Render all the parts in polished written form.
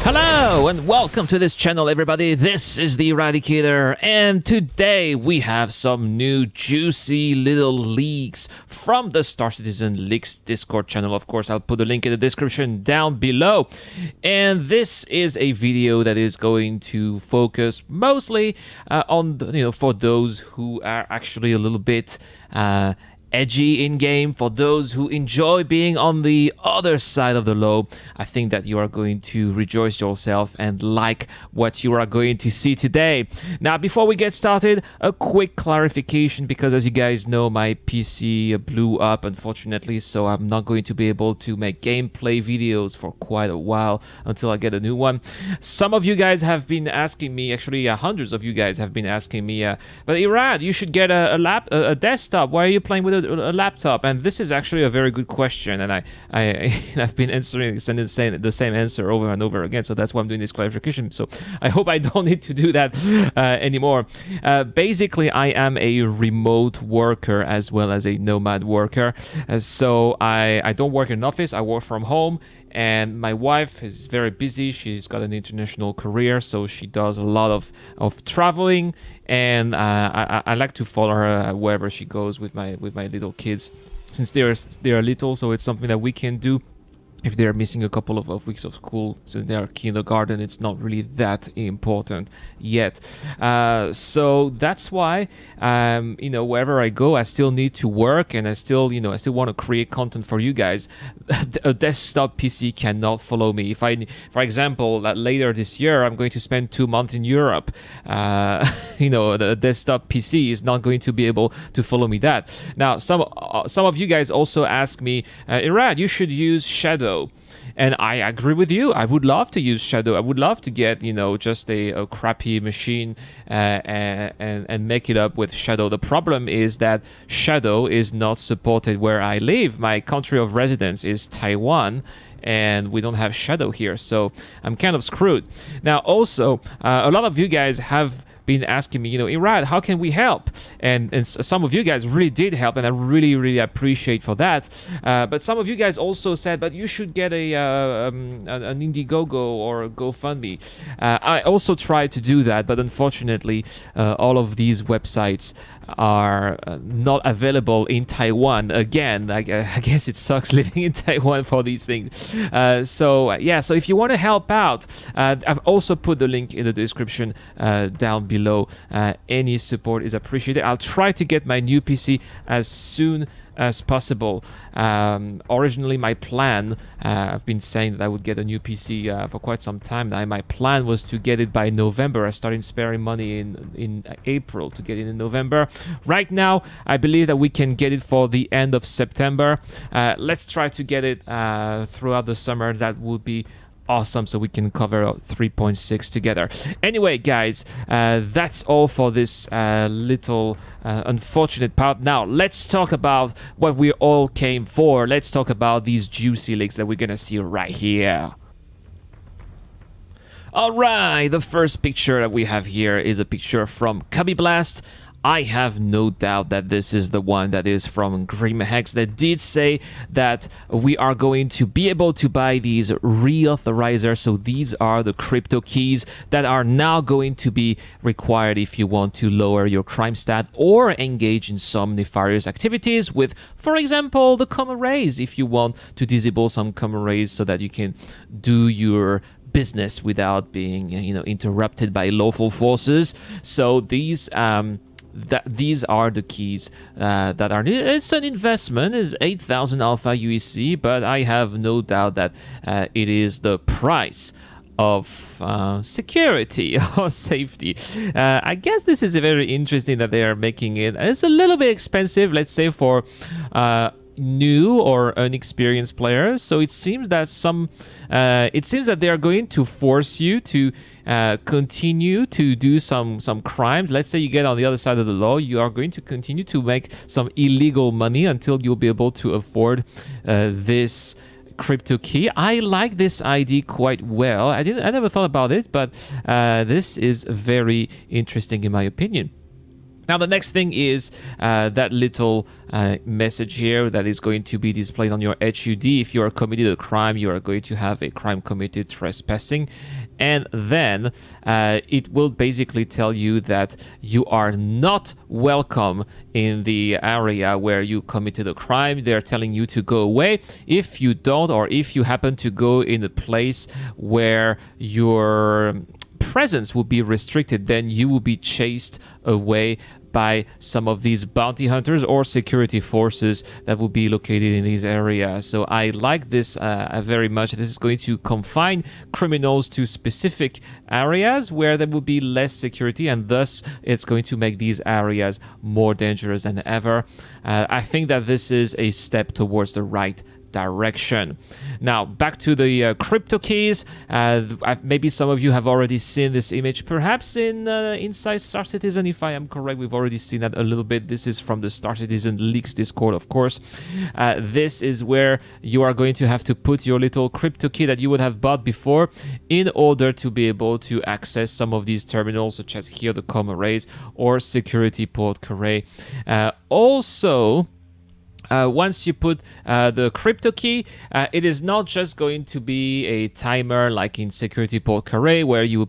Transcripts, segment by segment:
Hello and welcome to this channel, everybody. This is the Eradicator, and today we have some new juicy little leaks from the Star Citizen Leaks Discord channel. Of course, I'll put a link in the description down below. And this is a video that is going to focus mostly on, for those who are actually a little bit edgy in game, for those who enjoy being on the other side of the law. I think that you are going to rejoice yourself and like what you are going to see today. Now, before we get started, a quick clarification, because as you guys know, my PC blew up, unfortunately, so I'm not going to be able to make gameplay videos for quite a while until I get a new one. Some of you guys have been asking me, actually hundreds of you guys have been asking me, but Irad, you should get a desktop. Why are you playing with a laptop? And this is actually a very good question, and I've been sending the same answer over and over again, so that's why I'm doing this clarification. So I hope I don't need to do that anymore. Basically, I am a remote worker as well as a nomad worker, so I don't work in an office. I work from home. And my wife is very busy. She's got an international career, so she does a lot of traveling, and I like to follow her wherever she goes with my little kids, since they are little. So it's something that we can do. If they're missing a couple of weeks of school, so they are kindergarten, it's not really that important yet. So that's why, wherever I go, I still need to work, and I still want to create content for you guys. A desktop PC cannot follow me. If for example, later this year, I'm going to spend 2 months in Europe, the desktop PC is not going to be able to follow me that. Now, some of you guys also ask me, Irad, you should use Shadow. And I agree with you. I would love to use Shadow. I would love to get, just a crappy machine and make it up with Shadow. The problem is that Shadow is not supported where I live. My country of residence is Taiwan, and we don't have Shadow here, so I'm kind of screwed. Now, also, a lot of you guys have been asking me, Irad, how can we help? And some of you guys really did help, and I really, really appreciate for that. But some of you guys also said, but you should get an Indiegogo or a GoFundMe. I also tried to do that, but unfortunately, all of these websites are not available in Taiwan. Again, I guess it sucks living in Taiwan for these things. So if you want to help out, I've also put the link in the description down below. Any support is appreciated. I'll try to get my new PC as soon as possible. Originally, my plan, I've been saying that I would get a new PC for quite some time now. My plan was to get it by November. I started sparing money in April to get it in November. Right now, I believe that we can get it for the end of September. Let's try to get it throughout the summer. That would be awesome, so we can cover 3.6 together. Anyway, guys, that's all for this little unfortunate part. Now, let's talk about what we all came for. Let's talk about these juicy leaks that we're gonna see right here. All right, the first picture that we have here is a picture from Cubby Blast. I have no doubt that this is the one that is from Grimhex, that did say that we are going to be able to buy these reauthorizer. So these are the crypto keys that are now going to be required if you want to lower your crime stat or engage in some nefarious activities with, for example, the common raise, if you want to disable some common raise so that you can do your business without being interrupted by lawful forces. So these are the keys that are needed. It's an investment. It's 8,000 alpha UEC, but I have no doubt that it is the price of security or safety. I guess this is very interesting that they are making it. It's a little bit expensive, let's say, for new or inexperienced players. So it seems that they are going to force you to continue to do some crimes. Let's say you get on the other side of the law, you are going to continue to make some illegal money until you'll be able to afford this crypto key. I like this idea quite well. I never thought about it, but this is very interesting in my opinion. Now, the next thing is that little message here that is going to be displayed on your HUD. If you are committed a crime, you are going to have a crime committed trespassing. And then it will basically tell you that you are not welcome in the area where you committed a crime. They're telling you to go away. If you don't, or if you happen to go in a place where your presence will be restricted, then you will be chased away by some of these bounty hunters or security forces that will be located in these areas. So I like this very much. This is going to confine criminals to specific areas where there will be less security, and thus it's going to make these areas more dangerous than ever. I think that this is a step towards the right direction. Now, back to the crypto keys. Maybe some of you have already seen this image, perhaps in inside Star Citizen. If I am correct, we've already seen that a little bit. This is from the Star Citizen Leaks Discord, of course. This is where you are going to have to put your little crypto key that you would have bought before in order to be able to access some of these terminals, such as here the com arrays or security port array. Also, once you put the crypto key, it is not just going to be a timer like in security port array where you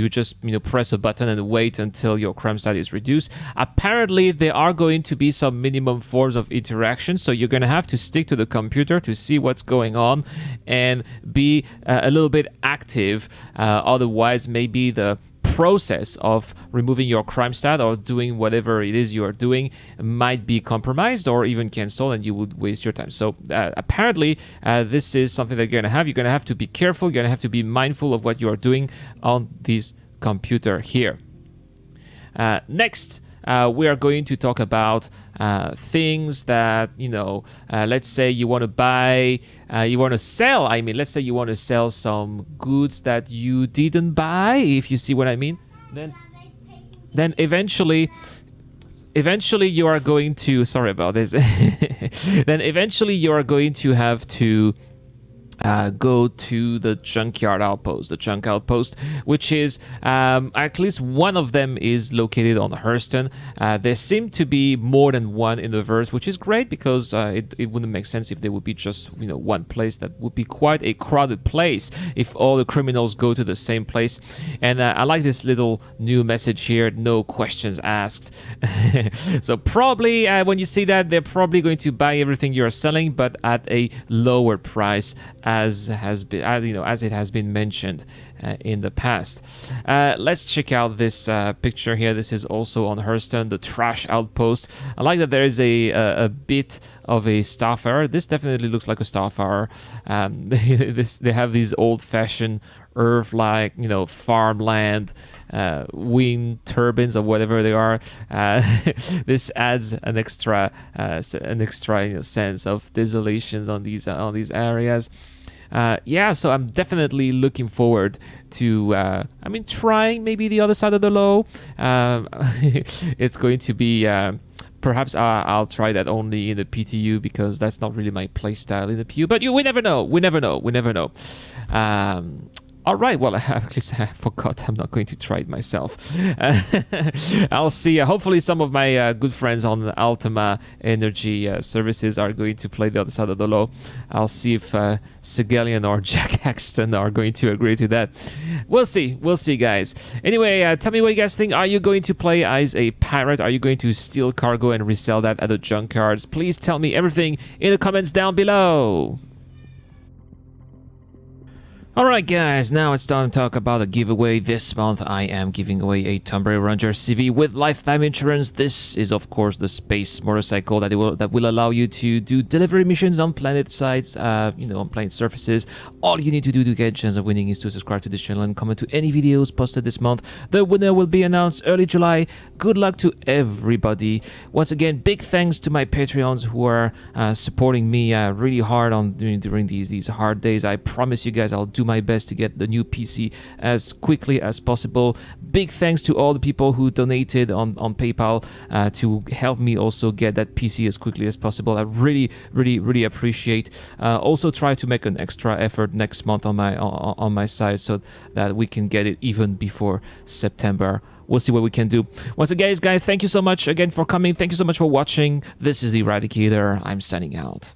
just press a button and wait until your crime stat is reduced. Apparently, there are going to be some minimum forms of interaction, so you're going to have to stick to the computer to see what's going on and be a little bit active. Otherwise, maybe the process of removing your crime stat or doing whatever it is you are doing might be compromised or even canceled, and you would waste your time. So apparently this is something that you're going to have to be careful. You're going to have to be mindful of what you are doing on this computer here. Next, we are going to talk about things that, let's say you want to buy, let's say you want to sell some goods that you didn't buy, if you see what I mean. Then eventually you are going to, sorry about this, then eventually you are going to have to go to the Junkyard Outpost. The Junk Outpost, which is at least one of them is located on Hurston. There seem to be more than one in the verse, which is great because it wouldn't make sense if there would be just one place. That would be quite a crowded place if all the criminals go to the same place. And I like this little new message here: no questions asked. So probably when you see that, they're probably going to buy everything you are selling, but at a lower price, as it has been mentioned in the past. Let's check out this picture here. This is also on Hurston, the Trash Outpost. I like that there is a bit of a Starfarer. This definitely looks like a Starfarer. They have these old-fashioned Earth-like, farmland wind turbines or whatever they are. This adds an extra sense of desolations on these areas. So I'm definitely looking forward to trying maybe the other side of the low. It's going to be perhaps I'll try that only in the PTU because that's not really my playstyle in the PU, but we never know. All right, well, at least I forgot I'm not going to try it myself. I'll see. Hopefully some of my good friends on Ultima Energy Services are going to play the other side of the law. I'll see if Segalian or Jack Axton are going to agree to that. We'll see, guys. Anyway, tell me what you guys think. Are you going to play as a pirate? Are you going to steal cargo and resell that at the junkyards? Please tell me everything in the comments down below. Alright guys, now it's time to talk about a giveaway. This month I am giving away a Tomb Raider Ranger CV with lifetime insurance. This is of course the space motorcycle that will allow you to do delivery missions on planet sites, on planet surfaces. All you need to do to get a chance of winning is to subscribe to this channel and comment to any videos posted this month. The winner will be announced early July. Good luck to everybody. Once again, big thanks to my Patreons who are supporting me really hard during these hard days. I promise you guys I'll do my best to get the new PC as quickly as possible. Big thanks to all the people who donated on PayPal to help me also get that PC as quickly as possible. I really appreciate. Also try to make an extra effort next month on my side so that we can get it even before September we'll see what we can do. Once again, guys, thank you so much again for coming. Thank you so much for watching. This is the Eradicator. I'm signing out.